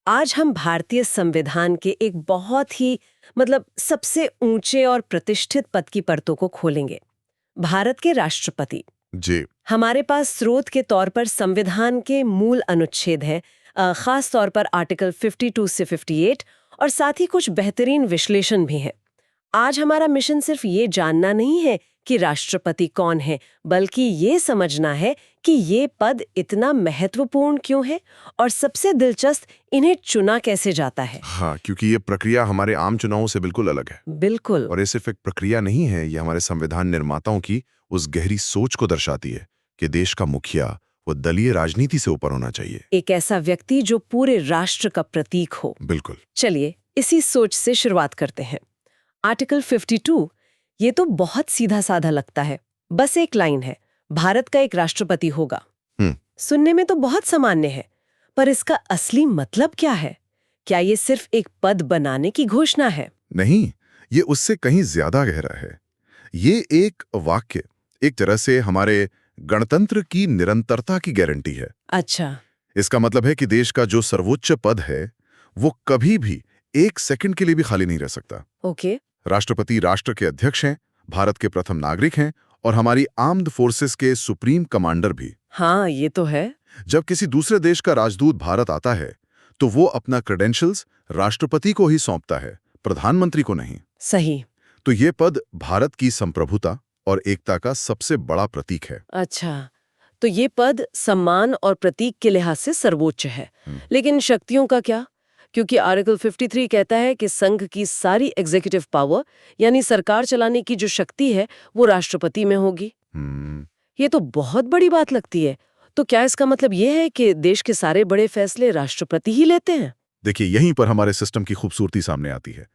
आज हम भारतीय संविधान के एक बहुत ही सबसे ऊंचे और प्रतिष्ठित पद की परतों को खोलेंगे। भारत के राष्ट्रपति। जी। हमारे पास स्रोत के तौर पर संविधान के मूल अनुच्छेद हैं, खास तौर पर आर्टिकल 52 से 58, और साथ ही कुछ बेहतरीन विश्लेषण भी हैं। आज हमारा मिशन सिर्फ ये जानना नहीं है कि राष्ट्रपति कौन है, बल्कि ये समझना है कि ये पद इतना महत्वपूर्ण क्यों है और सबसे दिलचस्प, इन्हें चुना कैसे जाता है। हाँ, क्योंकि ये प्रक्रिया हमारे आम चुनावों से बिल्कुल अलग है। बिल्कुल। और ये सिर्फ एक प्रक्रिया नहीं है, ये हमारे संविधान निर्माताओं की उस गहरी सोच को दर्शाती है कि देश का मुखिया वो दलीय राजनीति से ऊपर होना चाहिए। एक ऐसा व्यक्ति जो पूरे राष्ट्र का प्रतीक हो। बिल्कुल। चलिए इसी सोच से शुरुआत करते हैं। आर्टिकल 52, ये तो बहुत सीधा साधा लगता है। बस एक लाइन है, भारत का एक राष्ट्रपति होगा। सुनने में तो बहुत सामान्य है, पर इसका असली मतलब क्या है? क्या ये सिर्फ एक पद बनाने की घोषणा है? नहीं, ये उससे कहीं ज्यादा गहरा है। ये एक वाक्य, एक तरह से हमारे गणतंत्र की निरंतरता की गारंटी है। अच्छा। इसका मतलब है कि देश का जो सर्वोच्च पद है वो कभी भी एक सेकंड के लिए भी खाली नहीं रह सकता। ओके। राष्ट्रपति राष्ट्र के अध्यक्ष हैं, भारत के प्रथम नागरिक हैं और हमारी आर्म्ड फोर्सेस के सुप्रीम कमांडर भी। हाँ, ये तो है। जब किसी दूसरे देश का राजदूत भारत आता है तो वो अपना क्रेडेंशियल्स राष्ट्रपति को ही सौंपता है, प्रधानमंत्री को नहीं। सही। तो ये पद भारत की संप्रभुता और एकता का सबसे बड़ा प्रतीक है। अच्छा, तो ये पद सम्मान और प्रतीक के लिहाज से सर्वोच्च है। लेकिन शक्तियों का क्या? क्योंकि आर्टिकल 53 कहता है कि संघ की सारी एग्जीक्यूटिव पावर, यानी सरकार चलाने की जो शक्ति है, वो राष्ट्रपति में होगी। ये तो बहुत बड़ी बात लगती है। तो क्या इसका मतलब ये है कि देश के सारे बड़े फैसले राष्ट्रपति ही लेते हैं? देखिए, यहीं पर हमारे सिस्टम की खूबसूरती सामने आती है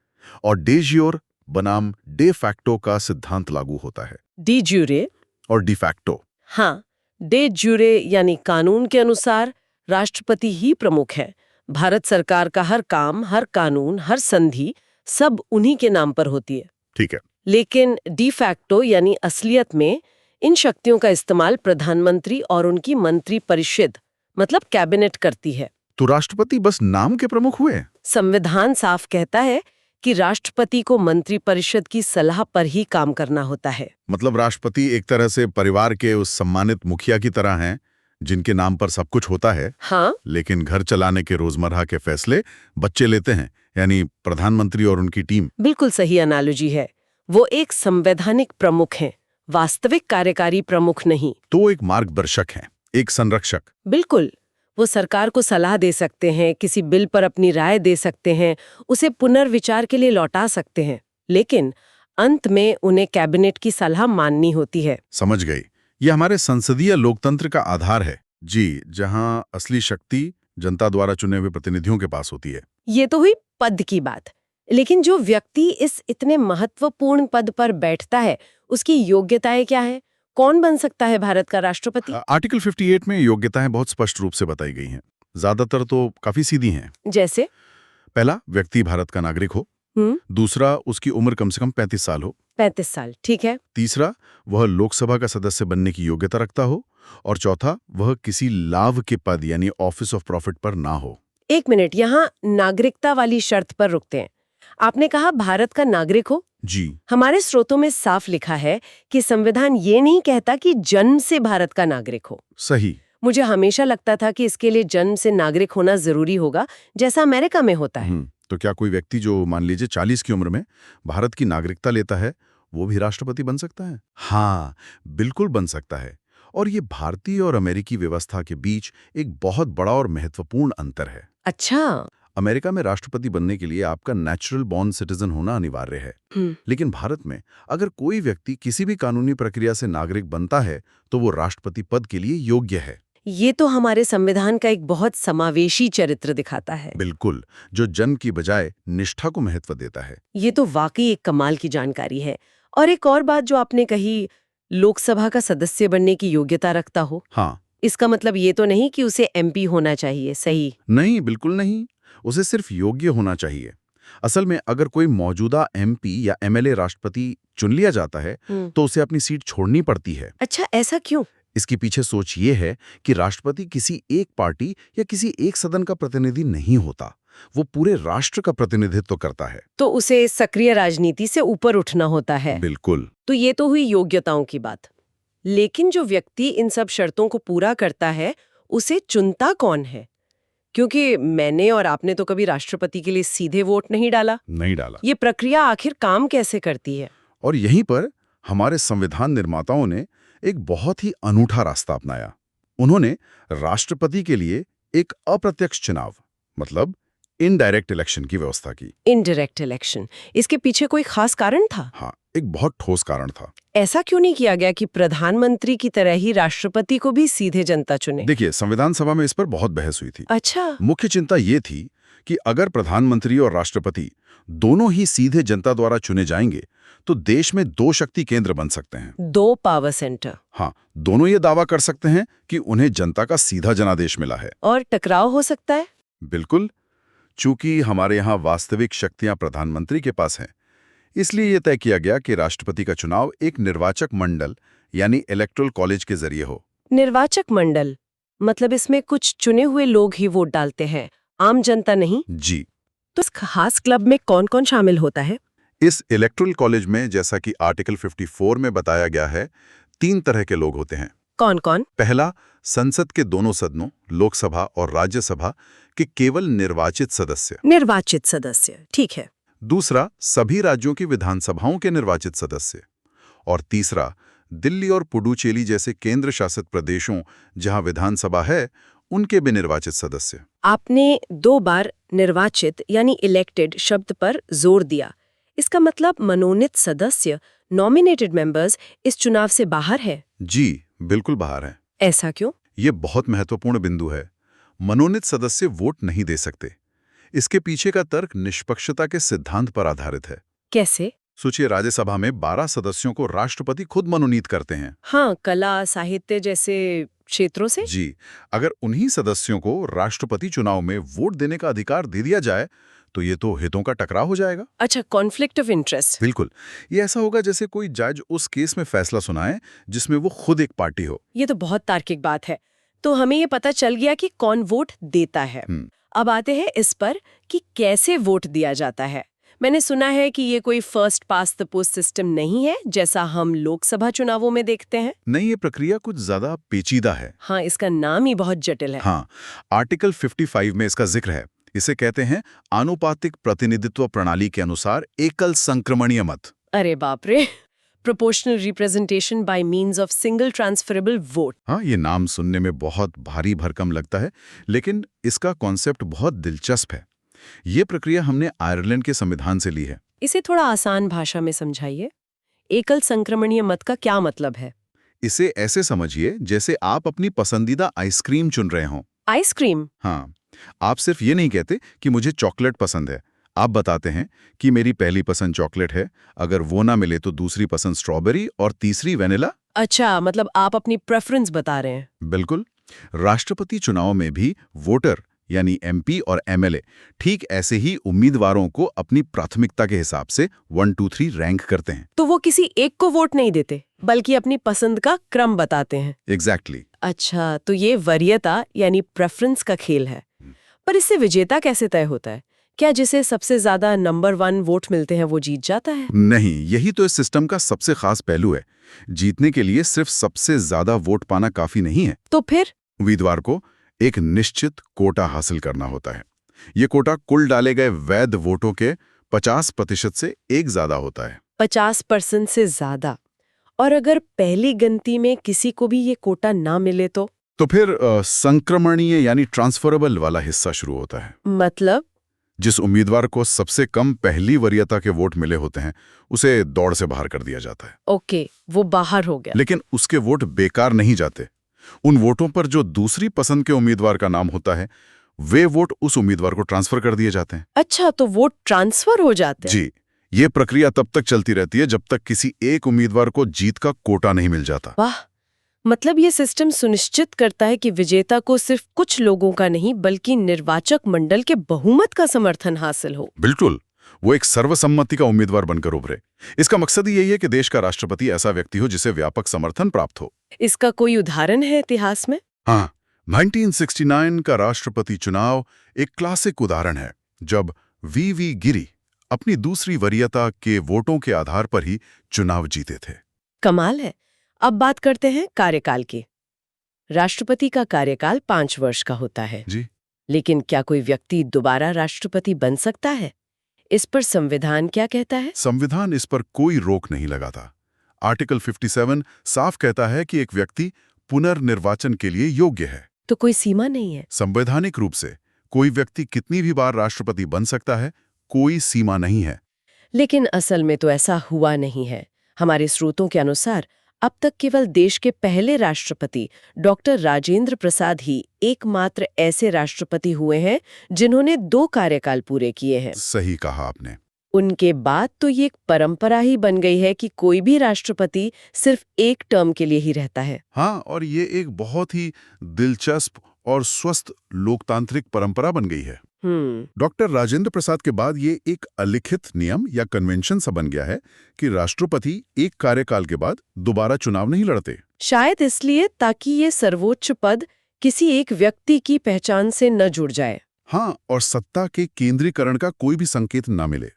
और डे ज्यूर बनाम डे फैक्टो का सिद्धांत लागू होता है। डी ज्यूरे और डी फैक्टो। हाँ, डे ज्यूरे यानी कानून के अनुसार राष्ट्रपति ही प्रमुख है। भारत सरकार का हर काम, हर कानून, हर संधि सब उन्हीं के नाम पर होती है। ठीक है। लेकिन डी फैक्टो यानी असलियत में इन शक्तियों का इस्तेमाल प्रधानमंत्री और उनकी मंत्री परिषद कैबिनेट करती है। तो राष्ट्रपति बस नाम के प्रमुख हुए? संविधान साफ कहता है कि राष्ट्रपति को मंत्री परिषद की सलाह पर ही काम करना होता है। मतलब राष्ट्रपति एक तरह से परिवार के उस सम्मानित मुखिया की तरह हैं, जिनके नाम पर सब कुछ होता है। हाँ, लेकिन घर चलाने के रोजमर्रा के फैसले बच्चे लेते हैं, यानी प्रधानमंत्री और उनकी टीम। बिल्कुल सही एनालॉजी है। वो एक संवैधानिक प्रमुख हैं, वास्तविक कार्यकारी प्रमुख नहीं। तो एक मार्गदर्शक हैं, एक संरक्षक। बिल्कुल। वो सरकार को सलाह दे सकते हैं, किसी बिल पर अपनी राय दे सकते हैं, उसे पुनर्विचार के लिए लौटा सकते हैं, लेकिन अंत में उन्हें कैबिनेट की सलाह माननी होती है। समझ गई। ये हमारे संसदीय लोकतंत्र का आधार है जी, जहां असली शक्ति जनता द्वारा चुने हुए प्रतिनिधियों के पास होती है। ये तो हुई पद की बात, लेकिन जो व्यक्ति इस इतने महत्वपूर्ण पद पर बैठता है, उसकी योग्यताएं क्या है? कौन बन सकता है भारत का राष्ट्रपति? आर्टिकल 58 में योग्यताएं बहुत स्पष्ट रूप से बताई गई हैं। ज्यादातर तो काफी सीधी हैं। जैसे? पहला, व्यक्ति भारत का नागरिक हो। दूसरा, उसकी उम्र कम से कम 35 साल हो। 35 साल, ठीक है। तीसरा, वह लोकसभा का सदस्य बनने की योग्यता रखता हो। और चौथा, वह किसी लाभ के पद यानी ऑफिस ऑफ प्रॉफिट पर ना हो। एक मिनट, यहाँ नागरिकता वाली शर्त पर रुकते हैं। आपने कहा भारत का नागरिक हो। जी। हमारे स्रोतों में साफ लिखा है कि संविधान ये नहीं कहता कि जन्म से भारत का नागरिक हो। सही। मुझे हमेशा लगता था कि इसके लिए जन्म से नागरिक होना जरूरी होगा, जैसा अमेरिका में होता है। तो क्या कोई व्यक्ति जो मान लीजिए 40 की उम्र में भारत की नागरिकता लेता है, वो भी राष्ट्रपति बन सकता है? हाँ, बिल्कुल बन सकता है। और ये भारतीय और अमेरिकी व्यवस्था के बीच एक बहुत बड़ा और महत्वपूर्ण अंतर है। अच्छा। अमेरिका में राष्ट्रपति बनने के लिए आपका नेचुरल बॉर्न सिटीजन होना अनिवार्य है। लेकिन भारत में अगर कोई व्यक्ति किसी भी कानूनी प्रक्रिया से नागरिक बनता है तो वो राष्ट्रपति पद के लिए योग्य है। ये तो हमारे संविधान का एक बहुत समावेशी चरित्र दिखाता है। बिल्कुल, जो जन्म की बजाय निष्ठा को महत्व देता है। ये तो वाकई एक कमाल की जानकारी है। और एक और बात जो आपने कही, लोकसभा का सदस्य बनने की योग्यता रखता हो। हाँ। इसका मतलब ये तो नहीं कि उसे एमपी होना चाहिए, सही? नहीं, बिल्कुल नहीं। उसे सिर्फ योग्य होना चाहिए। असल में अगर कोई मौजूदा एमपी या एमएलए राष्ट्रपति चुन लिया जाता है तो उसे अपनी सीट छोड़नी पड़ती है। अच्छा, ऐसा क्यों? इसके पीछे सोच ये है कि राष्ट्रपति किसी एक पार्टी या किसी एक सदन का प्रतिनिधि नहीं होता, वो पूरे राष्ट्र का प्रतिनिधित्व करता है। तो उसे सक्रिय राजनीति से ऊपर उठना होता है। बिल्कुल। तो ये तो हुई योग्यताओं की बात। लेकिन जो व्यक्ति इन सब शर्तों को पूरा करता है, उसे चुनता कौन है? क्योंकि मैंने और आपने तो कभी राष्ट्रपति के लिए सीधे वोट नहीं डाला। ये प्रक्रिया आखिर काम कैसे करती है? और यहीं पर हमारे संविधान निर्माताओं ने एक बहुत ही अनूठा रास्ता अपनाया। उन्होंने राष्ट्रपति के लिए एक अप्रत्यक्ष चुनाव, मतलब इनडायरेक्ट इलेक्शन की व्यवस्था की। इनडायरेक्ट इलेक्शन, इसके पीछे कोई खास कारण था? हाँ, एक बहुत ठोस कारण था। ऐसा क्यों नहीं किया गया कि प्रधानमंत्री की तरह ही राष्ट्रपति को भी सीधे जनता चुने? देखिए, संविधान सभा में इस पर बहुत बहस हुई थी। अच्छा। मुख्य चिंता ये थी कि अगर प्रधानमंत्री और राष्ट्रपति दोनों ही सीधे जनता द्वारा चुने जाएंगे तो देश में दो शक्ति केंद्र बन सकते हैं। दो पावर सेंटर। हाँ, दोनों ये दावा कर सकते हैं कि उन्हें जनता का सीधा जनादेश मिला है। और टकराव हो सकता है? बिल्कुल। चूंकि हमारे यहाँ वास्तविक शक्तियां प्रधानमंत्री के पास हैं, इसलिए यह तय किया गया कि राष्ट्रपति का चुनाव एक निर्वाचक मंडल यानी इलेक्टोरल कॉलेज के जरिए हो। निर्वाचक मंडल मतलब इसमें कुछ चुने हुए लोग ही वोट डालते हैं, आम जनता नहीं? जी। तो इस खास क्लब में कौन-कौन शामिल होता है? इस इलेक्टोरल कॉलेज में, जैसा कि आर्टिकल 54 में बताया गया है, 3 तरह के लोग होते हैं। कौन-कौन? पहला, संसद के दोनों सदनों, लोकसभा और राज्यसभा के केवल निर्वाचित सदस्य। निर्वाचित सदस्य, ठीक है। दूसरा, सभी राज्यों की विधानसभाओं के निर्वाचित सदस्य। और तीसरा, दिल्ली और पुडुचेरी जैसे केंद्र शासित प्रदेशों जहां विधानसभा है, उनके भी निर्वाचित सदस्य। आपने 2 बार निर्वाचित यानी इलेक्टेड शब्द पर जोर दिया। इसका मतलब मनोनीत सदस्य, नॉमिनेटेड मेंबर्स, इस चुनाव से बाहर है? जी, बिल्कुल बाहर है। ऐसा क्यों? ये बहुत महत्वपूर्ण बिंदु है। मनोनीत सदस्य वोट नहीं दे सकते। इसके पीछे का तर्क निष्पक्षता के सिद्धांत पर आधारित है। कैसे? सोचिए, राज्यसभा में 12 सदस्यों को राष्ट्रपति खुद मनोनीत करते हैं। हाँ, कला, साहित्य जैसे क्षेत्रों से? जी, अगर उन्हीं सदस्यों को राष्ट्रपति चुनाव में वोट देने का अधिकार दे दिया जाए तो ये तो हितों का टकराव हो जाएगा। अच्छा, कॉन्फ्लिक्ट ऑफ इंटरेस्ट। बिल्कुल। ये ऐसा होगा जैसे कोई जज उस केस में फैसला सुनाए जिसमें वो खुद एक पार्टी हो। ये तो बहुत तार्किक बात है। तो हमें ये पता चल गया कि कौन वोट देता है। अब आते हैं इस पर कि कैसे वोट दिया जाता है। मैंने सुना है कि ये कोई first past the post system नहीं है जैसा हम लोकसभा चुनावों में देखते हैं। नहीं, ये प्रक्रिया कुछ ज्यादा पेचीदा है। हाँ, इसका नाम ही बहुत जटिल है। हाँ, आर्टिकल 55 में इसका जिक्र है। इसे कहते हैं आनुपातिक प्रतिनिधित्व प्रणाली के अनुसार एकल संक्रमणीय मत। अरे बाप रे, proportional representation by means of single transferable vote. हाँ, ये नाम सुनने में बहुत भारी भरकम लगता है, लेकिन इसका कॉन्सेप्ट बहुत दिलचस्प है। ये प्रक्रिया हमने आयरलैंड के संविधान से ली है। इसे थोड़ा आसान भाषा में समझाइए। एकल संक्रमणीय मत का क्या मतलब है? इसे ऐसे समझिए जैसे आप अपनी पसंदीदा आइसक्रीम चुन रहे हों। आइसक्रीम? हाँ, आप सिर्फ ये नहीं कहते कि मुझे चॉकलेट पसंद है। आप बताते हैं कि मेरी पहली पसंद चॉकलेट है, अगर वो ना मिले तो दूसरी पसंद स्ट्रॉबेरी और तीसरी वेनिला। अच्छा, मतलब आप अपनी प्रेफरेंस बता रहे हैं। बिल्कुल। राष्ट्रपति चुनाव में भी वोटर यानी एमपी और एमएलए ठीक ऐसे ही उम्मीदवारों को अपनी प्राथमिकता के हिसाब से 1, 2, 3 रैंक करते हैं। तो वो किसी एक को वोट नहीं देते, बल्कि अपनी पसंद का क्रम बताते हैं। एग्जैक्टली। अच्छा, तो ये वरीयता यानी प्रेफरेंस का खेल है। पर इससे विजेता कैसे तय होता है? क्या जिसे सबसे ज्यादा नंबर 1 वोट मिलते हैं वो जीत जाता है? नहीं, यही तो इस सिस्टम का सबसे खास पहलू है। जीतने के लिए सिर्फ सबसे ज्यादा वोट पाना काफी नहीं है। तो फिर उम्मीदवार को एक निश्चित कोटा हासिल करना होता है। ये कोटा कुल डाले गए वैध वोटों के 50% से एक ज्यादा होता है। 50% से ज्यादा? और अगर पहली गिनती में किसी को भी ये कोटा ना मिले तो फिर संक्रमणीय यानी ट्रांसफरेबल वाला हिस्सा शुरू होता है। मतलब? जिस उम्मीदवार को सबसे कम पहली वरीयता के वोट मिले होते हैं उसे दौड़ से बाहर कर दिया जाता है। ओके, वो बाहर हो गया। लेकिन उसके वोट बेकार नहीं जाते। उन वोटों पर जो दूसरी पसंद के उम्मीदवार का नाम होता है, वे वोट उस उम्मीदवार को ट्रांसफर कर दिए जाते हैं। अच्छा, तो वोट ट्रांसफर हो जाते हैं? जी, ये प्रक्रिया तब तक चलती रहती है जब तक किसी एक उम्मीदवार को जीत का कोटा नहीं मिल जाता। वाह, मतलब ये सिस्टम सुनिश्चित करता है कि विजेता को सिर्फ कुछ लोगों का नहीं बल्कि निर्वाचक मंडल के बहुमत का समर्थन हासिल हो। बिल्कुल, वो एक सर्वसम्मति का उम्मीदवार बनकर उभरे। इसका मकसद यही है कि देश का राष्ट्रपति ऐसा व्यक्ति हो जिसे व्यापक समर्थन प्राप्त हो। इसका कोई उदाहरण है इतिहास में? हाँ, 1969 का राष्ट्रपति चुनाव एक क्लासिक उदाहरण है। जब वी गिरी अपनी दूसरी वरीयता के वोटों के आधार पर ही चुनाव जीते थे। कमाल है। अब बात करते हैं कार्यकाल की। राष्ट्रपति का कार्यकाल 5 वर्ष का होता है। जी। लेकिन क्या कोई व्यक्ति दोबारा राष्ट्रपति बन सकता है? इस पर संविधान क्या कहता है? संविधान इस पर कोई रोक नहीं लगाता। आर्टिकल 57 साफ कहता है कि एक व्यक्ति पुनर्निर्वाचन के लिए योग्य है। तो कोई सीमा नहीं है? संवैधानिक रूप से कोई व्यक्ति कितनी भी बार राष्ट्रपति बन सकता है, कोई सीमा नहीं है। लेकिन असल में तो ऐसा हुआ नहीं है। हमारे स्रोतों के अनुसार अब तक केवल देश के पहले राष्ट्रपति डॉक्टर राजेंद्र प्रसाद ही एकमात्र ऐसे राष्ट्रपति हुए हैं जिन्होंने 2 कार्यकाल पूरे किए हैं। सही कहा आपने। उनके बाद तो ये एक परंपरा ही बन गई है कि कोई भी राष्ट्रपति सिर्फ एक टर्म के लिए ही रहता है। हाँ, और ये एक बहुत ही दिलचस्प और स्वस्थ लोकतांत्रिक परंपरा बन गई है। डॉक्टर राजेंद्र प्रसाद के बाद ये एक अलिखित नियम या कन्वेंशन सा बन गया है कि राष्ट्रपति एक कार्यकाल के बाद दोबारा चुनाव नहीं लड़ते। शायद इसलिए ताकि ये सर्वोच्च पद किसी एक व्यक्ति की पहचान से न जुड़ जाए। हाँ, और सत्ता के केंद्रीकरण का कोई भी संकेत ना मिले।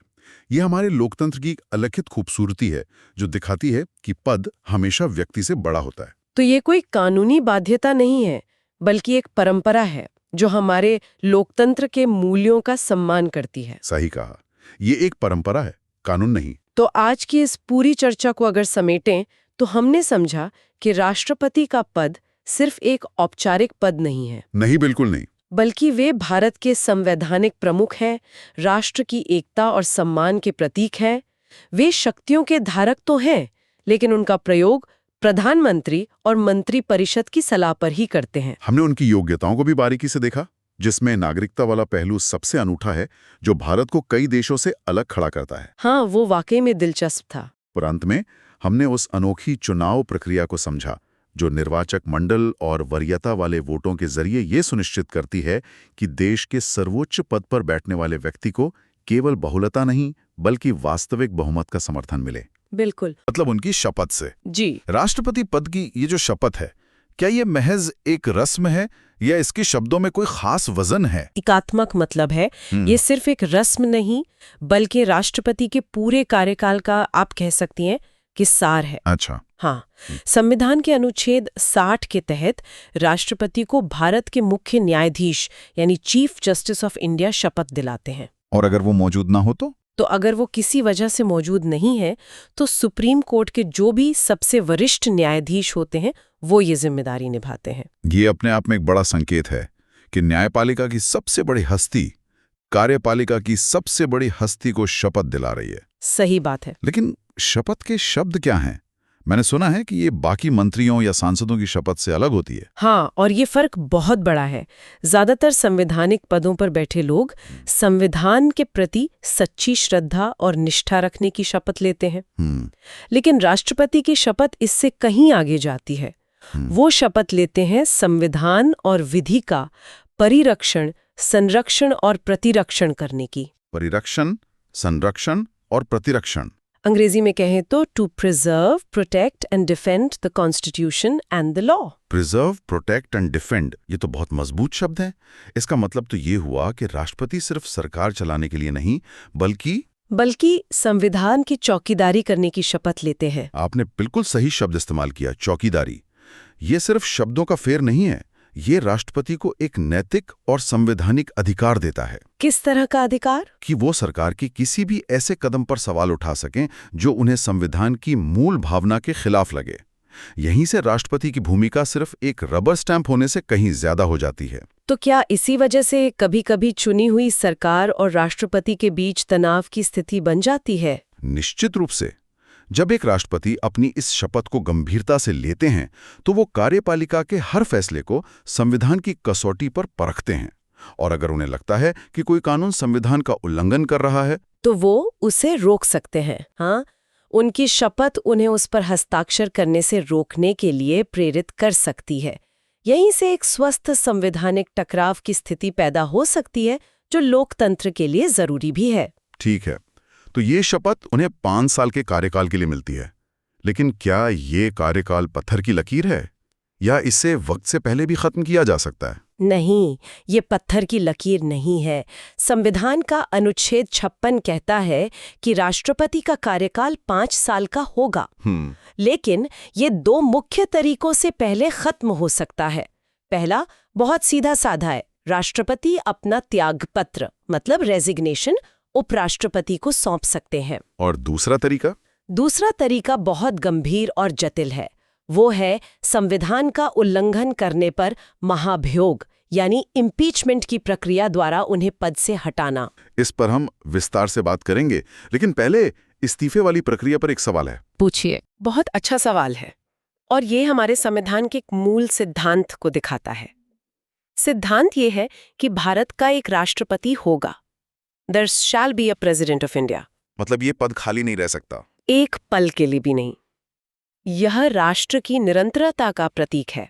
ये हमारे लोकतंत्र की एक अलिखित खूबसूरती है जो दिखाती है कि पद हमेशा व्यक्ति से बड़ा होता है। तो ये कोई कानूनी बाध्यता नहीं है, बल्कि एक परंपरा है जो हमारे लोकतंत्र के मूल्यों का सम्मान करती है। सही कहा, ये एक परंपरा है, कानून नहीं। तो आज की इस पूरी चर्चा को अगर समेटें तो हमने समझा कि राष्ट्रपति का पद सिर्फ एक औपचारिक पद नहीं है। नहीं, बिल्कुल नहीं। बल्कि वे भारत के संवैधानिक प्रमुख हैं, राष्ट्र की एकता और सम्मान के प्रतीक हैं। वे शक्तियों के धारक तो हैं, लेकिन उनका प्रयोग प्रधानमंत्री और मंत्री परिषद की सलाह पर ही करते हैं। हमने उनकी योग्यताओं को भी बारीकी से देखा, जिसमें नागरिकता वाला पहलू सबसे अनूठा है, जो भारत को कई देशों से अलग खड़ा करता है। हाँ, वो वाकई में दिलचस्प था। और अंत में हमने उस अनोखी चुनाव प्रक्रिया को समझा जो निर्वाचक मंडल और वरीयता वाले वोटों के जरिए ये सुनिश्चित करती है कि देश के सर्वोच्च पद पर बैठने वाले व्यक्ति को केवल बहुलता नहीं बल्कि वास्तविक बहुमत का समर्थन मिले। बिल्कुल, मतलब उनकी शपथ से। जी। राष्ट्रपति पद की ये जो शपथ है, क्या ये महज एक रस्म है या इसके शब्दों में कोई खास वजन है? एकात्मक मतलब है, ये सिर्फ एक रस्म नहीं बल्कि राष्ट्रपति के पूरे कार्यकाल का आप कह सकती हैं कि सार है। अच्छा। हाँ, संविधान के अनुच्छेद 60 के तहत राष्ट्रपति को भारत के मुख्य न्यायाधीश यानी चीफ जस्टिस ऑफ इंडिया शपथ दिलाते हैं। और अगर वो मौजूद ना हो तो अगर वो किसी वजह से मौजूद नहीं है तो सुप्रीम कोर्ट के जो भी सबसे वरिष्ठ न्यायाधीश होते हैं वो ये जिम्मेदारी निभाते हैं। ये अपने आप में एक बड़ा संकेत है कि न्यायपालिका की सबसे बड़ी हस्ती कार्यपालिका की सबसे बड़ी हस्ती को शपथ दिला रही है। सही बात है। लेकिन शपथ के शब्द क्या हैं? मैंने सुना है कि ये बाकी मंत्रियों या सांसदों की शपथ से अलग होती है। हाँ, और ये फर्क बहुत बड़ा है। ज्यादातर संवैधानिक पदों पर बैठे लोग संविधान के प्रति सच्ची श्रद्धा और निष्ठा रखने की शपथ लेते हैं। लेकिन राष्ट्रपति की शपथ इससे कहीं आगे जाती है। वो शपथ लेते हैं संविधान और विधि का परिरक्षण, संरक्षण और प्रतिरक्षण करने की। परिरक्षण, संरक्षण और प्रतिरक्षण। अंग्रेजी में कहें तो to preserve, protect and defend the constitution and the law. Preserve, protect and defend, ये तो बहुत मजबूत शब्द हैं। इसका मतलब तो ये हुआ कि राष्ट्रपति सिर्फ सरकार चलाने के लिए नहीं बल्कि संविधान की चौकीदारी करने की शपथ लेते हैं। आपने बिल्कुल सही शब्द इस्तेमाल किया, चौकीदारी। ये सिर्फ शब्दों का फेर नहीं है, ये राष्ट्रपति को एक नैतिक और संवैधानिक अधिकार देता है। किस तरह का अधिकार? कि वो सरकार की किसी भी ऐसे कदम पर सवाल उठा सकें जो उन्हें संविधान की मूल भावना के खिलाफ लगे। यहीं से राष्ट्रपति की भूमिका सिर्फ एक रबर स्टैंप होने से कहीं ज्यादा हो जाती है। तो क्या इसी वजह से कभी-कभी चुनी हुई सरकार और राष्ट्रपति के बीच तनाव की स्थिति बन जाती है? निश्चित रूप से। जब एक राष्ट्रपति अपनी इस शपथ को गंभीरता से लेते हैं तो वो कार्यपालिका के हर फैसले को संविधान की कसौटी पर परखते हैं, और अगर उन्हें लगता है कि कोई कानून संविधान का उल्लंघन कर रहा है तो वो उसे रोक सकते हैं। हाँ, उनकी शपथ उन्हें उस पर हस्ताक्षर करने से रोकने के लिए प्रेरित कर सकती है। यहीं से एक स्वस्थ संवैधानिक टकराव की स्थिति पैदा हो सकती है जो लोकतंत्र के लिए जरूरी भी है। ठीक है, तो ये शपथ उन्हें 5 साल के कार्यकाल के लिए मिलती है। लेकिन क्या ये कार्यकाल पत्थर की लकीर है या इसे वक्त से पहले भी खत्म किया जा सकता है? नहीं, ये पत्थर की लकीर नहीं है। संविधान का अनुच्छेद 56 कहता है कि राष्ट्रपति का कार्यकाल 5 साल का होगा। लेकिन ये 2 मुख्य तरीकों से पहले खत्म हो सकता है। पहला बहुत सीधा साधा है, राष्ट्रपति अपना त्यागपत्र मतलब रेजिग्नेशन उपराष्ट्रपति को सौंप सकते हैं। और दूसरा तरीका? दूसरा तरीका बहुत गंभीर और जटिल है। वो है संविधान का उल्लंघन करने पर महाभियोग यानी इम्पीचमेंट की प्रक्रिया द्वारा उन्हें पद से हटाना। इस पर हम विस्तार से बात करेंगे, लेकिन पहले इस्तीफे वाली प्रक्रिया पर एक सवाल है। पूछिए। बहुत अच्छा सवाल है और ये हमारे संविधान के एक मूल सिद्धांत को दिखाता है। सिद्धांत ये है कि भारत का एक राष्ट्रपति होगा। There shall be a president of India। मतलब ये पद खाली नहीं रह सकता? एक पल के लिए भी नहीं। यह राष्ट्र की निरंतरता का प्रतीक है।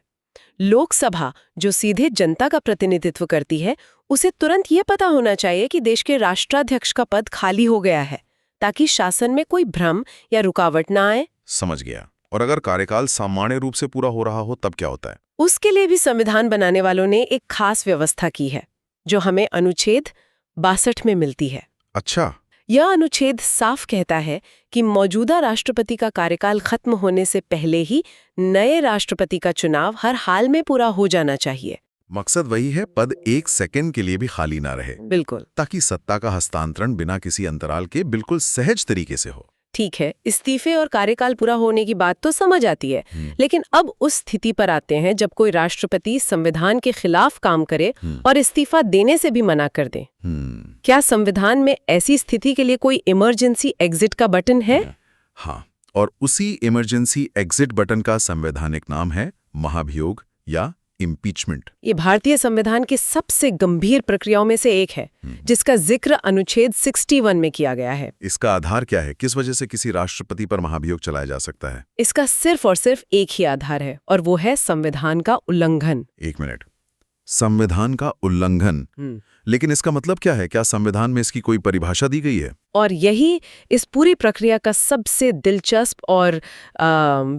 लोकसभा जो सीधे जनता का प्रतिनिधित्व करती है, उसे तुरंत ये पता होना चाहिए कि देश के राष्ट्राध्यक्ष का पद खाली हो गया है, ताकि शासन में कोई भ्रम या रुकावट ना आए। समझ गया। और अगर कार्यकाल सामान्य रूप से पूरा हो रहा हो तब क्या होता है? उसके लिए भी संविधान बनाने वालों ने एक खास व्यवस्था की है, जो हमें अनुच्छेद 62 में मिलती है। अच्छा। यह अनुच्छेद साफ कहता है कि मौजूदा राष्ट्रपति का कार्यकाल खत्म होने से पहले ही नए राष्ट्रपति का चुनाव हर हाल में पूरा हो जाना चाहिए। मकसद वही है, पद 1 सेकंड के लिए भी खाली ना रहे। बिल्कुल। ताकि सत्ता का हस्तांतरण बिना किसी अंतराल के बिल्कुल सहज तरीके से हो। ठीक है, इस्तीफे और कार्यकाल पूरा होने की बात तो समझ आती है, लेकिन अब उस स्थिति पर आते हैं जब कोई राष्ट्रपति संविधान के खिलाफ काम करे और इस्तीफा देने से भी मना कर दे। क्या संविधान में ऐसी स्थिति के लिए कोई इमरजेंसी एग्जिट का बटन है? हाँ, और उसी इमरजेंसी एग्जिट बटन का संवैधानिक नाम है महाभियोग या इम्पीचमेंट। ये भारतीय संविधान की सबसे गंभीर प्रक्रियाओं में से एक है, जिसका जिक्र अनुच्छेद 61 में किया गया है। इसका आधार क्या है? किस वजह से किसी राष्ट्रपति पर महाभियोग चलाया जा सकता है? इसका सिर्फ और सिर्फ एक ही आधार है, और वो है संविधान का उल्लंघन। एक मिनट, संविधान का उल्लंघन? लेकिन इसका मतलब क्या है? क्या संविधान में इसकी कोई परिभाषा दी गई है? और यही इस पूरी प्रक्रिया का सबसे दिलचस्प और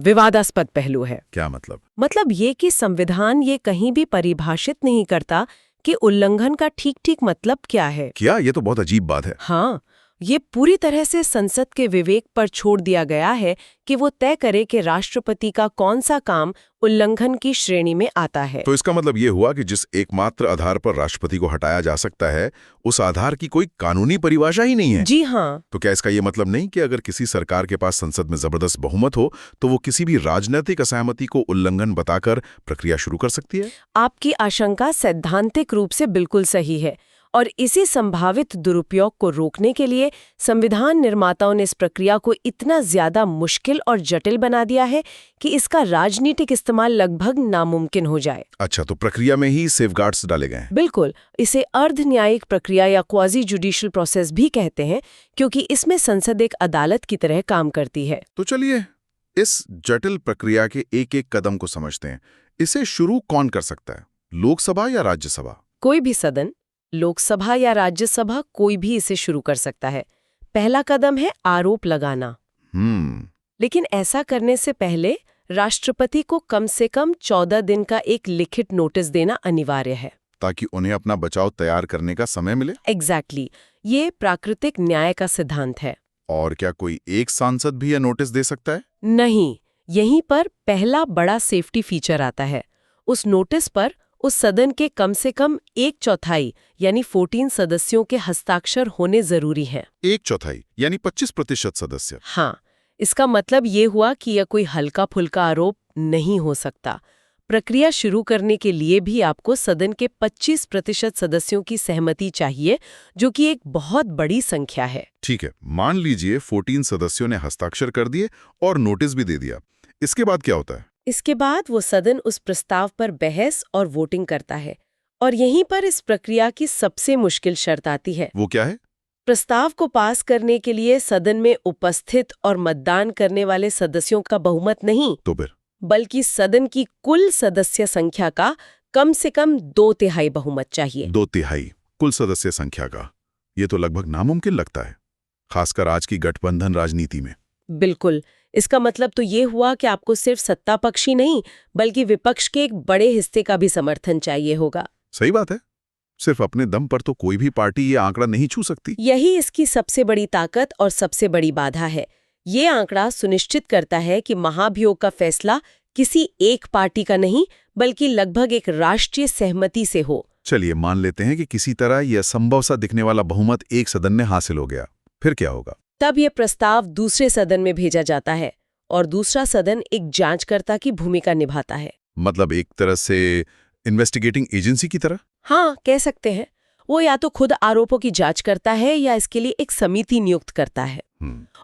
विवादास्पद पहलू है। क्या मतलब? मतलब ये कि संविधान ये कहीं भी परिभाषित नहीं करता कि उल्लंघन का ठीक-ठीक मतलब क्या है। क्या? ये तो बहुत अजीब बात है। हाँ, ये पूरी तरह से संसद के विवेक पर छोड़ दिया गया है कि वो तय करे कि राष्ट्रपति का कौन सा काम उल्लंघन की श्रेणी में आता है। तो इसका मतलब ये हुआ कि जिस एकमात्र आधार पर राष्ट्रपति को हटाया जा सकता है, उस आधार की कोई कानूनी परिभाषा ही नहीं है। जी हाँ। तो क्या इसका ये मतलब नहीं कि अगर किसी सरकार के पास संसद में जबरदस्त बहुमत हो तो वो किसी भी राजनीतिक असहमति को उल्लंघन बताकर प्रक्रिया शुरू कर सकती है? आपकी आशंका सैद्धांतिक रूप से बिल्कुल सही है, और इसी संभावित दुरुपयोग को रोकने के लिए संविधान निर्माताओं ने इस प्रक्रिया को इतना ज्यादा मुश्किल और जटिल बना दिया है कि इसका राजनीतिक इस्तेमाल लगभग नामुमकिन हो जाए। अच्छा, तो प्रक्रिया में ही सेफगार्ड्स डाले गए हैं? बिल्कुल। इसे अर्ध न्यायिक प्रक्रिया या क्वाजी जुडिशियल प्रोसेस भी कहते हैं, क्योंकि इसमें संसद एक अदालत की तरह काम करती है। तो चलिए इस जटिल प्रक्रिया के एक-एक कदम को समझते हैं। इसे शुरू कौन कर सकता है? लोकसभा या राज्यसभा? कोई भी सदन, लोकसभा या राज्यसभा, कोई भी इसे शुरू कर सकता है। पहला कदम है आरोप लगाना। लेकिन ऐसा करने से पहले राष्ट्रपति को कम से कम 14 दिन का एक लिखित नोटिस देना अनिवार्य है, ताकि उन्हें अपना बचाव तैयार करने का समय मिले। एग्जैक्टली। ये प्राकृतिक न्याय का सिद्धांत है। और क्या कोई एक सांसद भी यह नोटिस दे सकता है? नहीं, यहीं पर पहला बड़ा सेफ्टी फीचर आता है। उस नोटिस पर उस सदन के कम से कम 1/4 यानी 14 सदस्यों के हस्ताक्षर होने जरूरी हैं। 1/4 यानी 25% सदस्य? हाँ, इसका मतलब ये हुआ कि यह कोई हल्का फुल्का आरोप नहीं हो सकता। प्रक्रिया शुरू करने के लिए भी आपको सदन के 25% सदस्यों की सहमति चाहिए, जो कि एक बहुत बड़ी संख्या है। ठीक है, मान लीजिए 14 सदस्यों ने हस्ताक्षर कर दिए और नोटिस भी दे दिया। इसके बाद क्या होता है? इसके बाद वो सदन उस प्रस्ताव पर बहस और वोटिंग करता है, और यहीं पर इस प्रक्रिया की सबसे मुश्किल शर्त आती है। वो क्या है? प्रस्ताव को पास करने के लिए सदन में उपस्थित और मतदान करने वाले सदस्यों का बहुमत नहीं, तो फिर बल्कि सदन की कुल सदस्य संख्या का कम से कम 2/3 बहुमत चाहिए। 2/3 कुल सदस्य संख्या का? ये तो लगभग नामुमकिन लगता है, खासकर आज की गठबंधन राजनीति में। बिल्कुल। इसका मतलब तो ये हुआ कि आपको सिर्फ सत्ता पक्ष ही नहीं, बल्कि विपक्ष के एक बड़े हिस्से का भी समर्थन चाहिए होगा। सही बात है। सिर्फ अपने दम पर तो कोई भी पार्टी ये आंकड़ा नहीं छू सकती। यही इसकी सबसे बड़ी ताकत और सबसे बड़ी बाधा है। ये आंकड़ा सुनिश्चित करता है कि महाभियोग का फैसला किसी एक पार्टी का नहीं, बल्कि लगभग एक राष्ट्रीय सहमति से हो। चलिए मान लेते हैं कि किसी तरह यह असंभव सा दिखने वाला बहुमत एक सदन ने हासिल हो गया, फिर क्या होगा? तब ये प्रस्ताव दूसरे सदन में भेजा जाता है और दूसरा सदन एक जांचकर्ता की भूमिका निभाता है। मतलब एक तरह से इन्वेस्टिगेटिंग एजेंसी की तरह? हाँ, कह सकते हैं। वो या तो खुद आरोपों की जांच करता है या इसके लिए एक समिति नियुक्त करता है।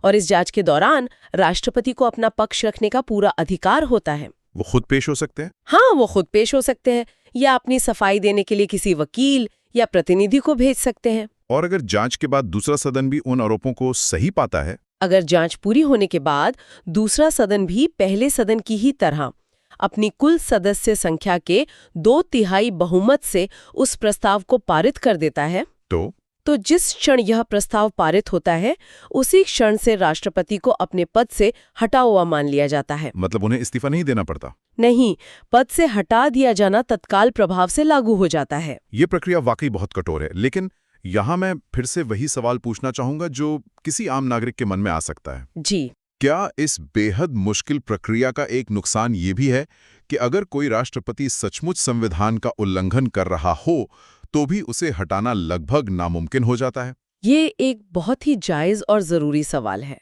और इस जांच के दौरान राष्ट्रपति को अपना पक्ष रखने का पूरा अधिकार होता है। वो खुद पेश हो सकते हैं? हाँ, वो खुद पेश हो सकते हैं या अपनी सफाई देने के लिए किसी वकील या प्रतिनिधि को भेज सकते हैं। और अगर जांच के बाद दूसरा सदन भी उन आरोपों को सही पाता है? अगर जांच पूरी होने के बाद दूसरा सदन भी पहले सदन की ही तरह अपनी कुल सदस्य संख्या के 2/3 बहुमत से उस प्रस्ताव को पारित कर देता है, तो जिस क्षण यह प्रस्ताव पारित होता है, उसी क्षण से राष्ट्रपति को अपने पद से हटा हुआ मान लिया जाता है। मतलब उन्हें इस्तीफा नहीं देना पड़ता? नहीं, पद से हटा दिया जाना तत्काल प्रभाव से लागू हो जाता है। ये प्रक्रिया वाकई बहुत कठोर है, लेकिन यहाँ मैं फिर से वही सवाल पूछना चाहूंगा जो किसी आम नागरिक के मन में आ सकता है। जी, क्या इस बेहद मुश्किल प्रक्रिया का एक नुकसान ये भी है कि अगर कोई राष्ट्रपति सचमुच संविधान का उल्लंघन कर रहा हो तो भी उसे हटाना लगभग नामुमकिन हो जाता है? ये एक बहुत ही जायज और जरूरी सवाल है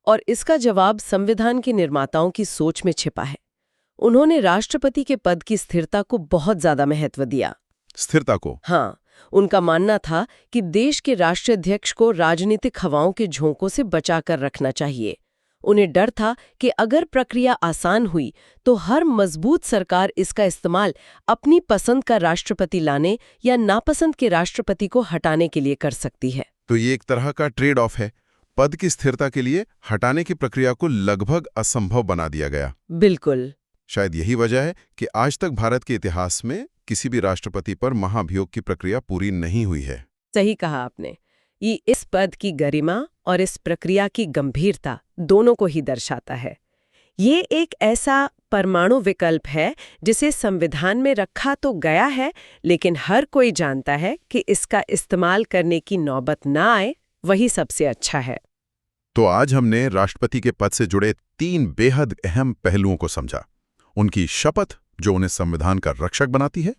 और इसका जवाब संविधान के निर्माताओं की सोच में छिपा है। उन्होंने राष्ट्रपति के पद की स्थिरता को बहुत ज्यादा महत्व दिया। स्थिरता को? हाँ, उनका मानना था कि देश के राष्ट्राध्यक्ष को राजनीतिक हवाओं के झोंकों से बचाकर रखना चाहिए। उन्हें डर था कि अगर प्रक्रिया आसान हुई तो हर मजबूत सरकार इसका इस्तेमाल अपनी पसंद का राष्ट्रपति लाने या नापसंद के राष्ट्रपति को हटाने के लिए कर सकती है। तो ये एक तरह का ट्रेड ऑफ है। पद की स्थिरता के लिए हटाने की प्रक्रिया को लगभग असंभव बना दिया गया। बिल्कुल। शायद यही वजह है कि आज तक भारत के इतिहास में किसी भी राष्ट्रपति पर महाभियोग की प्रक्रिया पूरी नहीं हुई है। सही कहा आपने। ये इस पद की गरिमा और इस प्रक्रिया की गंभीरता दोनों को ही दर्शाता है। ये एक ऐसा परमाणु विकल्प है जिसे संविधान में रखा तो गया है, लेकिन हर कोई जानता है कि इसका इस्तेमाल करने की नौबत ना आए, वही सबसे अच्छा है। तो आज हमने राष्ट्रपति के पद से जुड़े 3 बेहद अहम पहलुओं को समझा। उनकी शपथ जो उन्हें संविधान का रक्षक बनाती है,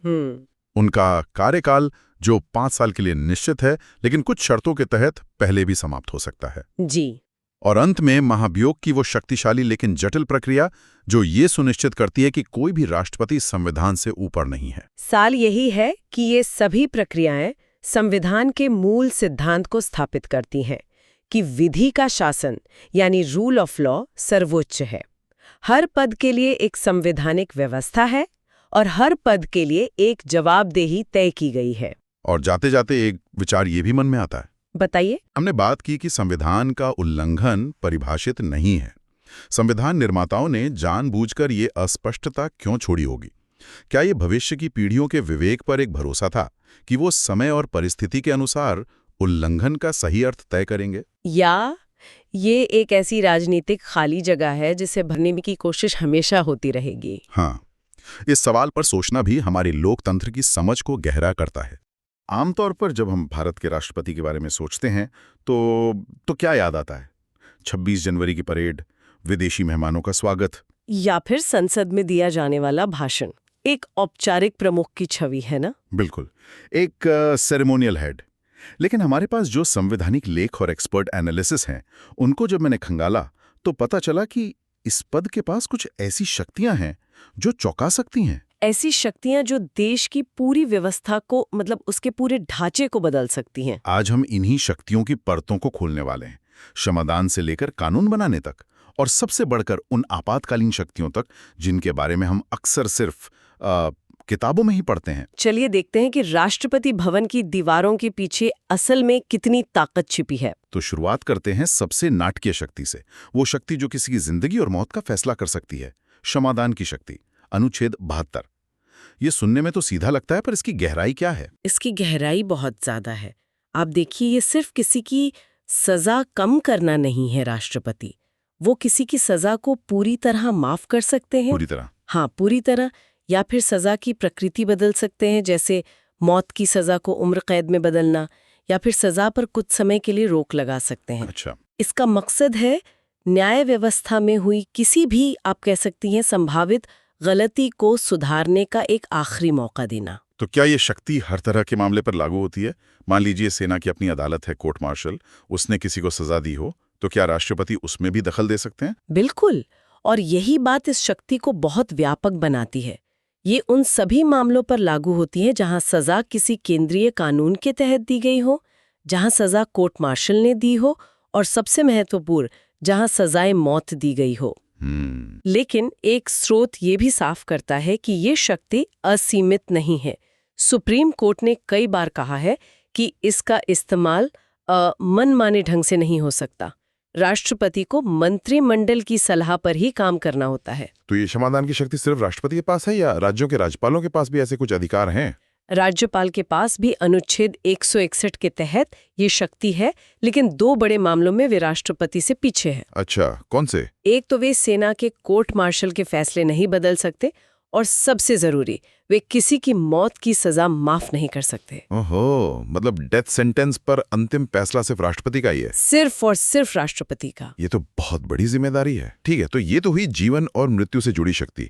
उनका कार्यकाल जो 5 साल के लिए निश्चित है लेकिन कुछ शर्तों के तहत पहले भी समाप्त हो सकता है जी, और अंत में महाभियोग की वो शक्तिशाली लेकिन जटिल प्रक्रिया जो ये सुनिश्चित करती है कि कोई भी राष्ट्रपति संविधान से ऊपर नहीं है। साल यही है कि ये सभी प्रक्रियाएं संविधान के मूल सिद्धांत को स्थापित करती हैं कि विधि का शासन यानी रूल ऑफ लॉ सर्वोच्च है। हर पद के लिए एक संवैधानिक व्यवस्था है और हर पद के लिए एक जवाबदेही तय की गई है। और जाते जाते एक विचार ये भी मन में आता है। बताइए। हमने बात की कि संविधान का उल्लंघन परिभाषित नहीं है। संविधान निर्माताओं ने जानबूझकर ये अस्पष्टता क्यों छोड़ी होगी? क्या ये भविष्य की पीढ़ियों के विवेक पर एक भरोसा था कि वो समय और परिस्थिति के अनुसार उल्लंघन का सही अर्थ तय करेंगे? या ये एक ऐसी राजनीतिक खाली जगह है जिसे भरने की कोशिश हमेशा होती रहेगी? हाँ, इस सवाल पर सोचना भी हमारे लोकतंत्र की समझ को गहरा करता है। आमतौर पर जब हम भारत के राष्ट्रपति के बारे में सोचते हैं तो क्या याद आता है? 26 जनवरी की परेड, विदेशी मेहमानों का स्वागत, या फिर संसद में दिया जाने वाला भाषण? एक औपचारिक प्रमुख की छवि है ना? बिल्कुल, एक सेरेमोनियल हेड। लेकिन हमारे पास जो संवैधानिक लेख और एक्सपर्ट एनालिसिस हैं, उनको जब मैंने खंगाला तो पता चला कि इस पद के पास कुछ ऐसी शक्तियां हैं जो चौंका सकती हैं। ऐसी शक्तियां जो देश की पूरी व्यवस्था को, मतलब उसके पूरे ढांचे को बदल सकती हैं। आज हम इन्हीं शक्तियों की परतों को खोलने वाले हैं, क्षमादान से लेकर कानून बनाने तक, और सबसे बढ़कर उन आपातकालीन शक्तियों तक जिनके बारे में हम अक्सर सिर्फ किताबों में ही पढ़ते हैं। चलिए देखते हैं कि राष्ट्रपति भवन की दीवारों के पीछे असल में कितनी ताकत छिपी है। तो शुरुआत करते हैं सबसे नाटकीय शक्ति से, वो शक्ति जो किसी की जिंदगी और मौत का फैसला कर सकती है, क्षमादान की शक्ति। अनुच्छेद 72। ये सुनने में तो सीधा लगता है, पर इसकी गहराई क्या है? इसकी गहराई बहुत ज्यादा है। आप देखिए, ये सिर्फ किसी की सजा कम करना नहीं है राष्ट्रपति, वो किसी की सजा को पूरी तरह माफ कर सकते हैं। पूरी तरह? हाँ, पूरी तरह, या फिर सजा की प्रकृति बदल सकते हैं, जैसे मौत की सजा को उम्र कैद में बदलना या फिर सजा पर कुछ समय के लिए रोक लगा सकते हैं। अच्छा, इसका मकसद है न्याय व्यवस्था में हुई किसी भी, आप कह सकती हैं, संभावित गलती को सुधारने का एक आखिरी मौका देना। तो क्या ये शक्ति हर तरह के मामले पर लागू होती है? मान लीजिए सेना की अपनी अदालत है, कोर्ट मार्शल, उसने किसी को सजा दी हो, तो क्या राष्ट्रपति उसमें भी दखल दे सकते हैं? बिल्कुल, और यही बात इस शक्ति को बहुत व्यापक बनाती है। ये उन सभी मामलों पर लागू होती है जहां सजा किसी केंद्रीय कानून के तहत दी गई हो, जहां सजा कोर्ट मार्शल ने दी हो, और सबसे महत्वपूर्ण, जहां सजाए मौत दी गई हो। लेकिन एक स्रोत ये भी साफ करता है कि ये शक्ति असीमित नहीं है। सुप्रीम कोर्ट ने कई बार कहा है कि इसका इस्तेमाल मनमाने ढंग से नहीं हो सकता। राष्ट्रपति को मंत्रिमंडल की सलाह पर ही काम करना होता है। तो ये क्षमादान की शक्ति सिर्फ राष्ट्रपति के पास है या राज्यों के राज्यपालों के पास भी ऐसे कुछ अधिकार हैं? राज्यपाल के पास भी अनुच्छेद 161 के तहत ये शक्ति है, लेकिन 2 बड़े मामलों में वे राष्ट्रपति से पीछे हैं। अच्छा, कौन से? एक तो वे सेना के कोर्ट मार्शल के फैसले नहीं बदल सकते, और सबसे जरूरी, वे किसी की मौत की सजा माफ नहीं कर सकते। ओहो, मतलब डेथ सेंटेंस पर अंतिम फैसला सिर्फ राष्ट्रपति का ही है? सिर्फ और सिर्फ राष्ट्रपति का। ये तो बहुत बड़ी जिम्मेदारी है। ठीक है, तो ये तो हुई जीवन और मृत्यु से जुड़ी शक्ति,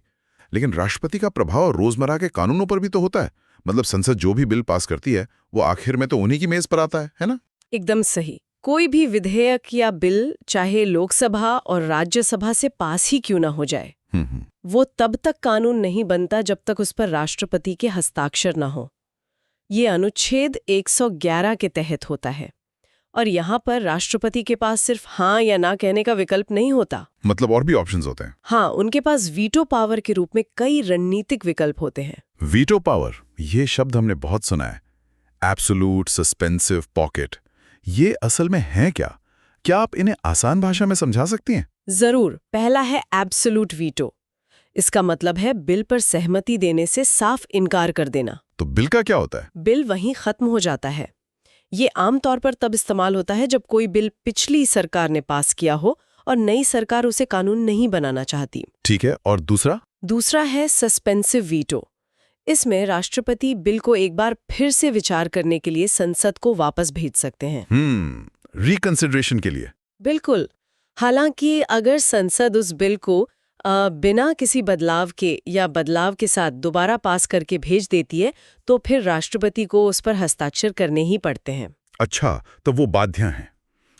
लेकिन राष्ट्रपति का प्रभाव रोजमर्रा के कानूनों पर भी तो होता है। मतलब संसद जो भी बिल पास करती है वो आखिर में तो उन्हीं की मेज पर आता है ना? एकदम सही। कोई भी विधेयक या बिल, चाहे लोकसभा और राज्यसभा से पास ही क्यों ना हो जाए, वो तब तक कानून नहीं बनता जब तक उस पर राष्ट्रपति के हस्ताक्षर न हो। ये अनुच्छेद 111 के तहत होता है, और यहाँ पर राष्ट्रपति के पास सिर्फ हाँ या ना कहने का विकल्प नहीं होता। मतलब और भी ऑप्शंस होते हैं? हाँ, उनके पास वीटो पावर के रूप में कई रणनीतिक विकल्प होते हैं। वीटो पावर, ये शब्द हमने बहुत सुना है। एब्सोल्यूट सस्पेंसिव पॉकेट, ये असल में है क्या? क्या आप इन्हें आसान भाषा में समझा सकती हैं? जरूर। पहला है एब्सोल्यूट वीटो। इसका मतलब है बिल पर सहमति देने से साफ इनकार कर देना। तो बिल का क्या होता है? बिल वहीं खत्म हो जाता है। ये आमतौर पर तब इस्तेमाल होता है जब कोई बिल पिछली सरकार ने पास किया हो और नई सरकार उसे कानून नहीं बनाना चाहती। ठीक है, और दूसरा? दूसरा है सस्पेंसिव वीटो। इसमें राष्ट्रपति बिल को एक बार फिर से विचार करने के लिए संसद को वापस भेज सकते हैं। रिकंसिडरेशन के लिए? बिल्कुल। हालांकि अगर संसद उस बिल को बिना किसी बदलाव के या बदलाव के साथ दोबारा पास करके भेज देती है, तो फिर राष्ट्रपति को उस पर हस्ताक्षर करने ही पड़ते हैं। अच्छा, तो वो बाध्य हैं।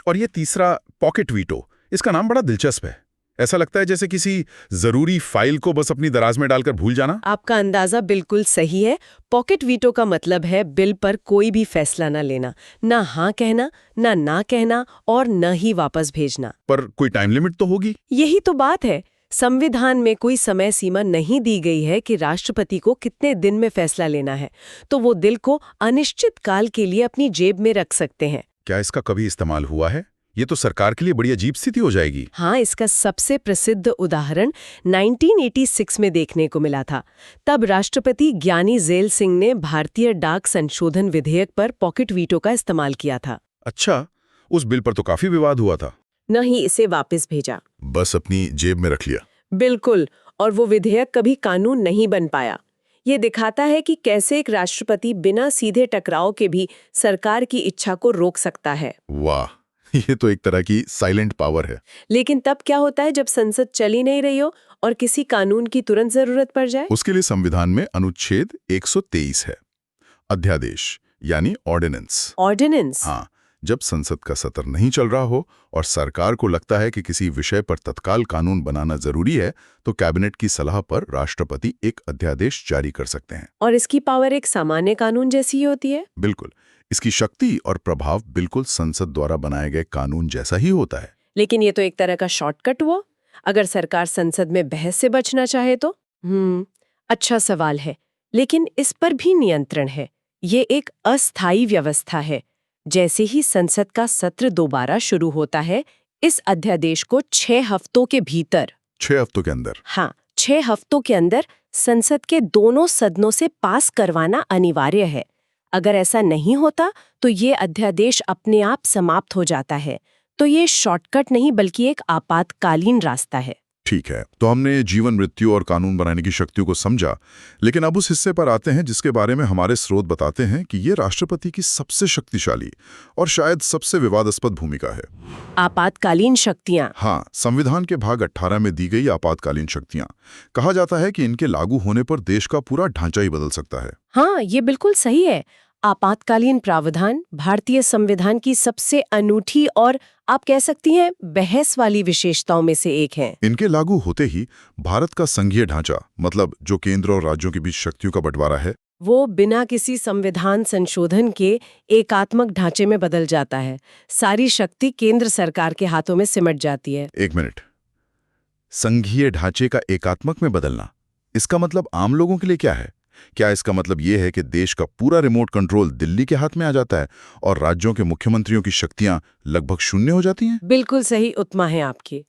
और ये तीसरा पॉकेट वीटो, इसका नाम बड़ा दिलचस्प है। ऐसा लगता है जैसे किसी जरूरी फाइल को बस अपनी दराज में डालकर भूल जाना। आपका अंदाजा बिल्कुल सही है। पॉकेट वीटो का मतलब है बिल पर कोई भी फैसला न लेना, ना हाँ कहना, ना कहना, और न ही वापस भेजना। पर कोई टाइम लिमिट तो होगी? यही तो बात है। संविधान में कोई समय सीमा नहीं दी गई है कि राष्ट्रपति को कितने दिन में फैसला लेना है, तो वो दिल को अनिश्चित काल के लिए अपनी जेब में रख सकते हैं। क्या इसका कभी इस्तेमाल हुआ है? ये तो सरकार के लिए बड़ी अजीब स्थिति हो जाएगी। हाँ, इसका सबसे प्रसिद्ध उदाहरण 1986 में देखने को मिला था। तब राष्ट्रपति ज्ञानी ज़ैल सिंह ने भारतीय डाक संशोधन विधेयक पर पॉकेट वीटो का इस्तेमाल किया था। अच्छा, उस बिल पर तो काफी विवाद हुआ था। न ही इसे वापस भेजा, बस अपनी जेब में रख लिया। बिल्कुल, और वो विधेयक कभी कानून नहीं बन पाया। ये दिखाता है कि कैसे एक राष्ट्रपति बिना सीधे टकराव के भी सरकार की इच्छा को रोक सकता है। वाह, ये तो एक तरह की साइलेंट पावर है। लेकिन तब क्या होता है जब संसद चली नहीं रही हो और किसी कानून की तुरंत जरूरत पड़ जाए? उसके लिए संविधान में अनुच्छेद 123 है, अध्यादेश यानी ऑर्डिनेंस। ऑर्डिनेंस? हाँ, जब संसद का सत्र नहीं चल रहा हो और सरकार को लगता है कि किसी विषय पर तत्काल कानून बनाना जरूरी है, तो कैबिनेट की सलाह पर राष्ट्रपति एक अध्यादेश जारी कर सकते हैं। और इसकी पावर एक सामान्य कानून जैसी ही होती है? बिल्कुल, इसकी शक्ति और प्रभाव बिल्कुल संसद द्वारा बनाए गए कानून जैसा ही होता है। लेकिन ये तो एक तरह का शॉर्टकट हुआ। अगर सरकार संसद में बहस से बचना चाहे तो? अच्छा सवाल है, लेकिन इस पर भी नियंत्रण है। ये एक अस्थायी व्यवस्था है। जैसे ही संसद का सत्र दोबारा शुरू होता है, इस अध्यादेश को 6 हफ्तों के भीतर, 6 हफ्तों के अंदर? हाँ, 6 हफ्तों के अंदर संसद के दोनों सदनों से पास करवाना अनिवार्य है। अगर ऐसा नहीं होता तो ये अध्यादेश अपने आप समाप्त हो जाता है। तो ये शॉर्टकट नहीं बल्कि एक आपातकालीन रास्ता है। ठीक है, तो हमने जीवन मृत्यु और कानून बनाने की शक्तियों को समझा, लेकिन अब उस हिस्से पर आते हैं जिसके बारे में हमारे स्रोत बताते हैं कि ये राष्ट्रपति की सबसे शक्तिशाली और शायद सबसे विवादास्पद भूमिका है। आपातकालीन शक्तियां। हाँ, संविधान के भाग 18 में दी गई आपातकालीन शक्तियां। कहा जाता है कि इनके लागू होने पर देश का पूरा ढांचा ही बदल सकता है। हाँ, ये बिल्कुल सही है। आपातकालीन प्रावधान भारतीय संविधान की सबसे अनूठी और आप कह सकती हैं बहस वाली विशेषताओं में से एक है। इनके लागू होते ही भारत का संघीय ढांचा, मतलब जो केंद्र और राज्यों के बीच शक्तियों का बंटवारा है, वो बिना किसी संविधान संशोधन के एकात्मक ढांचे में बदल जाता है। सारी शक्ति केंद्र सरकार के हाथों में सिमट जाती है। एक मिनट, संघीय ढांचे का एकात्मक में बदलना, इसका मतलब आम लोगों के लिए क्या है? क्या इसका मतलब ये है कि देश का पूरा रिमोट कंट्रोल दिल्ली के हाथ में आ जाता है और राज्यों के मुख्यमंत्रियों की शक्तियां लगभग शून्य हो जाती हैं? बिल्कुल सही उत्मा है आपकी।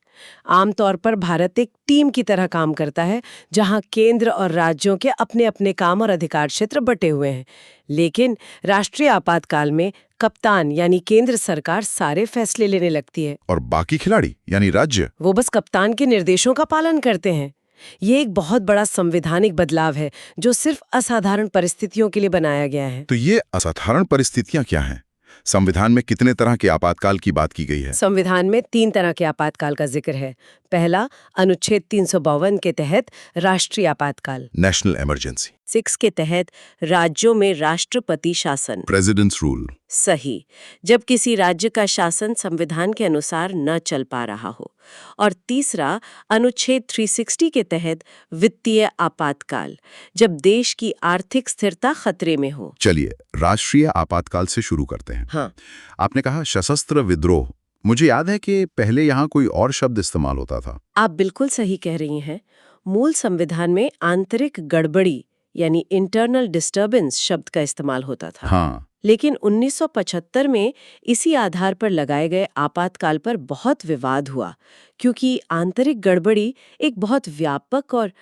आमतौर पर भारत एक टीम की तरह काम करता है, जहां केंद्र और राज्यों के अपने अपने काम और अधिकार क्षेत्र बटे हुए हैं। लेकिन राष्ट्रीय आपातकाल में कप्तान यानी केंद्र सरकार सारे फैसले लेने लगती है और बाकी खिलाड़ी यानी राज्य, वो बस कप्तान के निर्देशों का पालन करते हैं। ये एक बहुत बड़ा संवैधानिक बदलाव है जो सिर्फ असाधारण परिस्थितियों के लिए बनाया गया है। तो ये असाधारण परिस्थितियां क्या हैं? संविधान में कितने तरह के आपातकाल की बात की गई है? संविधान में 3 तरह के आपातकाल का जिक्र है। पहला, अनुच्छेद 352 के तहत राष्ट्रीय आपातकाल, नेशनल इमरजेंसी, 6 के तहत राज्यों में राष्ट्रपति शासन। Presidents rule. सही, जब किसी राज्य का शासन संविधान के अनुसार न चल पा रहा हो। और तीसरा, अनुच्छेद 360 के तहत वित्तीय आपातकाल, जब देश की आर्थिक स्थिरता खतरे में हो। चलिए राष्ट्रीय आपातकाल से शुरू करते हैं। हाँ, आपने कहा सशस्त्र विद्रोह। मुझे याद है कि पहले यहाँ कोई और शब्द इस्तेमाल होता था। आप बिल्कुल सही कह रही हैं। मूल संविधान में आंतरिक गड़बड़ी यानी इंटरनल डिस्टर्बेंस शब्द का इस्तेमाल होता था। हाँ, लेकिन 1975 में इसी आधार पर लगाए गए आपातकाल पर बहुत विवाद हुआ, क्योंकि आंतरिक गड़बड़ी एक बहुत व्यापक और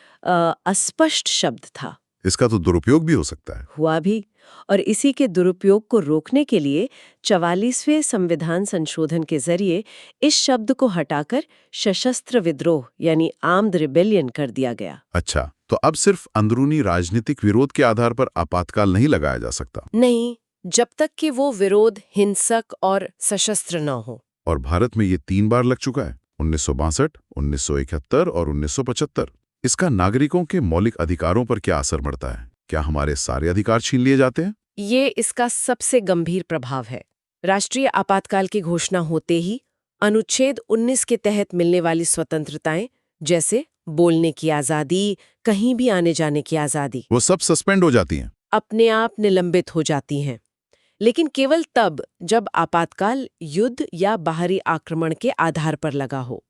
अस्पष्ट शब्द था। इसका तो दुरुपयोग भी हो सकता है। हुआ भी, और इसी के दुरुपयोग को रोकने के लिए 44वें संविधान संशोधन के जरिए इस शब्द को हटाकर सशस्त्र विद्रोह यानी आर्म्ड रिबेलियन कर दिया गया। अच्छा, तो अब सिर्फ अंदरूनी राजनीतिक विरोध के आधार पर आपातकाल नहीं लगाया जा सकता? नहीं, जब तक कि वो विरोध हिंसक और सशस्त्र न हो। और भारत में ये 3 बार लग चुका है, 1962, 1971 और 1975। इसका नागरिकों के मौलिक अधिकारों पर क्या असर पड़ता है? क्या हमारे सारे अधिकार छीन लिए जाते हैं? ये इसका सबसे गंभीर प्रभाव है। राष्ट्रीय आपातकाल की घोषणा होते ही अनुच्छेद 19 के तहत मिलने वाली स्वतंत्रताएं, जैसे बोलने की आजादी, कहीं भी आने जाने की आजादी, वो सब सस्पेंड हो जाती हैं। अपने आप निलंबित हो जाती हैं। लेकिन केवल तब जब आपातकाल युद्ध या बाहरी आक्रमण के आधार पर लगा हो।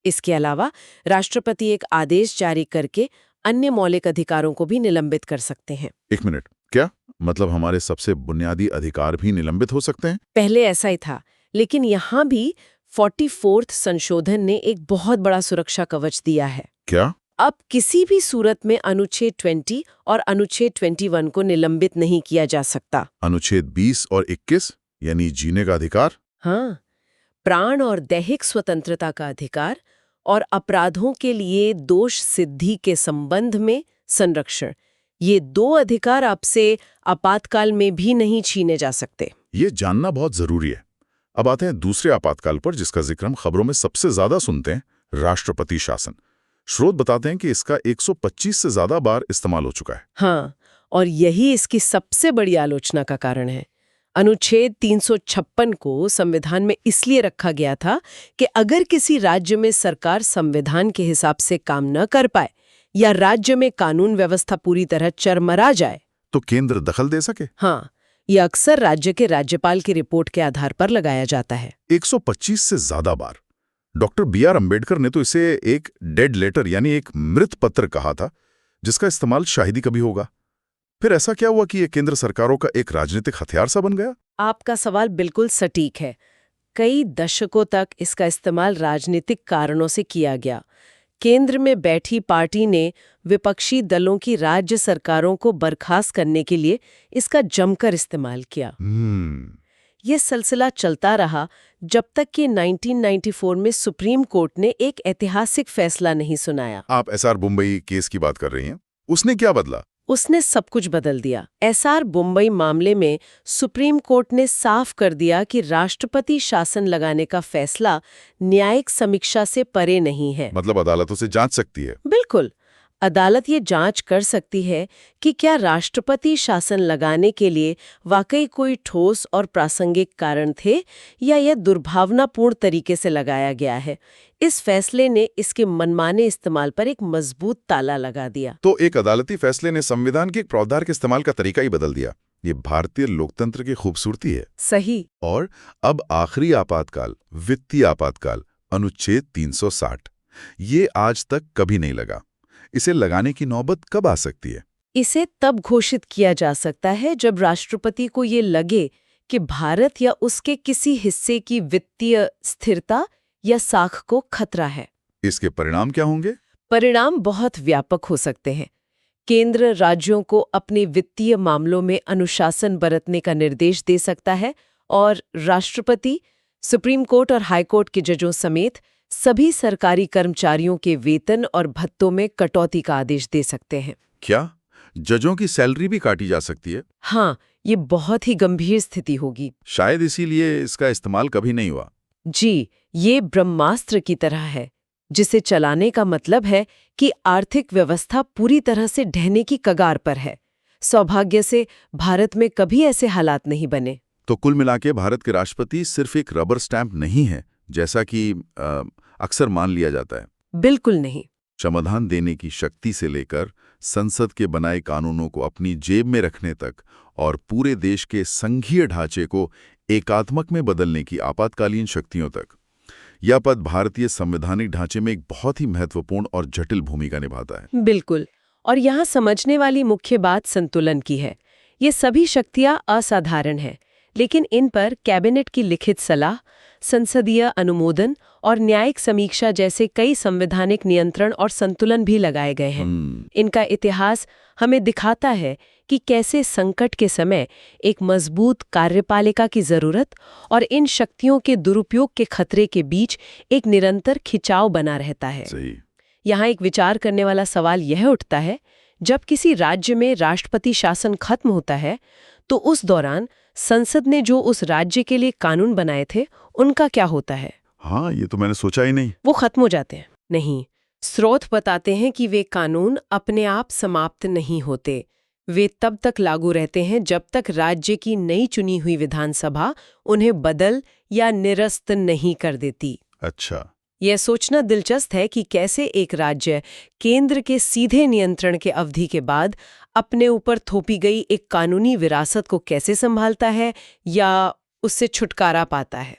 इसके अलावा राष्ट्रपति एक आदेश जारी करके अन्य मौलिक अधिकारों को भी निलंबित कर सकते हैं। एक मिनट, क्या मतलब हमारे सबसे बुनियादी अधिकार भी निलंबित हो सकते हैं? पहले ऐसा ही था, लेकिन यहाँ भी 44th संशोधन ने एक बहुत बड़ा सुरक्षा कवच दिया है। क्या? अब किसी भी सूरत में अनुच्छेद 20 और अनुच्छेद 21 को निलंबित नहीं किया जा सकता। अनुच्छेद 20 और 21 यानी जीने का अधिकार? हाँ, प्राण और दैहिक स्वतंत्रता का अधिकार और अपराधों के लिए दोष सिद्धि के संबंध में संरक्षण, ये 2 अधिकार आपसे आपातकाल में भी नहीं छीने जा सकते। ये जानना बहुत जरूरी है। अब आते हैं दूसरे आपातकाल पर, जिसका जिक्र हम खबरों में सबसे ज्यादा सुनते हैं, राष्ट्रपति शासन। स्रोत बताते हैं कि इसका 125 से ज्यादा बार इस्तेमाल हो चुका है। हाँ, और यही इसकी सबसे बड़ी आलोचना का कारण है। अनुच्छेद 356 को संविधान में इसलिए रखा गया था कि अगर किसी राज्य में सरकार संविधान के हिसाब से काम न कर पाए या राज्य में कानून व्यवस्था पूरी तरह चरमरा जाए, तो केंद्र दखल दे सके। हाँ, यह अक्सर राज्य के राज्यपाल की रिपोर्ट के आधार पर लगाया जाता है। 125 से ज्यादा बार। Doctor B.R. अम्बेडकर ने तो इसे एक डेड लेटर यानी एक मृत पत्र कहा था, जिसका इस्तेमाल शायद ही कभी होगा। फिर ऐसा क्या हुआ कि ये केंद्र सरकारों का एक राजनीतिक हथियार सा बन गया? आपका सवाल बिल्कुल सटीक है। कई दशकों तक इसका इस्तेमाल राजनीतिक कारणों से किया गया। केंद्र में बैठी पार्टी ने विपक्षी दलों की राज्य सरकारों को बर्खास्त करने के लिए इसका जमकर इस्तेमाल किया। ये सिलसिला चलता रहा जब तक कि 1994 में सुप्रीम कोर्ट ने एक ऐतिहासिक फैसला नहीं सुनाया। आप एसआर मुंबई केस की बात कर रही हैं। उसने क्या बदला? उसने सब कुछ बदल दिया। एसआर मुंबई मामले में सुप्रीम कोर्ट ने साफ कर दिया कि राष्ट्रपति शासन लगाने का फैसला न्यायिक समीक्षा से परे नहीं है। मतलब अदालतों से जांच सकती है। बिल्कुल, अदालत ये जांच कर सकती है कि क्या राष्ट्रपति शासन लगाने के लिए वाकई कोई ठोस और प्रासंगिक कारण थे या यह दुर्भावनापूर्ण तरीके से लगाया गया है। इस फैसले ने इसके मनमाने इस्तेमाल पर एक मजबूत ताला लगा दिया। तो एक अदालती फैसले ने संविधान के एक प्रावधान के इस्तेमाल का तरीका ही बदल दिया। ये भारतीय लोकतंत्र की खूबसूरती है। सही। और अब आखिरी आपातकाल, वित्तीय आपातकाल, अनुच्छेद 360, ये आज तक कभी नहीं लगा। इसे लगाने की नौबत कब आ सकती है? इसे तब घोषित किया जा सकता है जब राष्ट्रपति को ये लगे कि भारत या उसके किसी हिस्से की वित्तीय स्थिरता या साख को खतरा है। इसके परिणाम क्या होंगे? परिणाम बहुत व्यापक हो सकते हैं। केंद्र राज्यों को अपने वित्तीय मामलों में अनुशासन बरतने का निर्देश दे सकता है और राष्ट्रपति, सुप्रीम कोर्ट और हाई कोर्ट के जजों समेत सभी सरकारी कर्मचारियों के वेतन और भत्तों में कटौती का आदेश दे सकते हैं। क्या जजों की सैलरी भी काटी जा सकती है? हाँ, ये बहुत ही गंभीर स्थिति होगी। शायद इसीलिए इसका इस्तेमाल कभी नहीं हुआ। जी, ये ब्रह्मास्त्र की तरह है, जिसे चलाने का मतलब है कि आर्थिक व्यवस्था पूरी तरह से ढहने की कगार पर है। सौभाग्य से भारत में कभी ऐसे हालात नहीं बने। तो कुल मिलाके भारत के राष्ट्रपति सिर्फ एक रबर स्टैंप नहीं है, जैसा कि अक्सर मान लिया जाता है। बिल्कुल नहीं। समाधान देने की शक्ति से लेकर संसद के बनाए कानूनों को अपनी जेब में रखने तक और पूरे देश के संघीय ढांचे को एकात्मक में बदलने की आपातकालीन शक्तियों तक, यह पद भारतीय संवैधानिक ढांचे में एक बहुत ही महत्वपूर्ण और जटिल भूमिका निभाता है। बिल्कुल। और यहाँ समझने वाली मुख्य बात संतुलन की है। ये सभी शक्तियाँ असाधारण हैं, लेकिन इन पर कैबिनेट की लिखित सलाह, संसदीय अनुमोदन और न्यायिक समीक्षा जैसे कई संवैधानिक नियंत्रण और संतुलन भी लगाए गए हैं। इनका इतिहास हमें दिखाता है कि कैसे संकट के समय एक मजबूत कार्यपालिका की जरूरत और इन शक्तियों के दुरुपयोग के खतरे के बीच एक निरंतर खिंचाव बना रहता है। सही। यहाँ एक विचार करने वाला सवाल यह उठता है, जब किसी राज्य में राष्ट्रपति शासन खत्म होता है, तो उस दौरान संसद ने जो उस राज्य के लिए कानून बनाए थे, उनका क्या होता है? हाँ, ये तो मैंने सोचा ही नहीं। वो खत्म हो जाते हैं? नहीं। स्रोत बताते हैं कि वे कानून अपने आप समाप्त नहीं होते। वे तब तक लागू रहते हैं जब तक राज्य की नई चुनी हुई विधानसभा उन्हें बदल या निरस्त नहीं कर देती। अच्छा। यह सोचना दिलचस्प है कि कैसे एक राज्य केंद्र के सीधे नियंत्रण के अवधि के बाद अपने ऊपर थोपी गई एक कानूनी विरासत को कैसे संभालता है या उससे छुटकारा पाता है।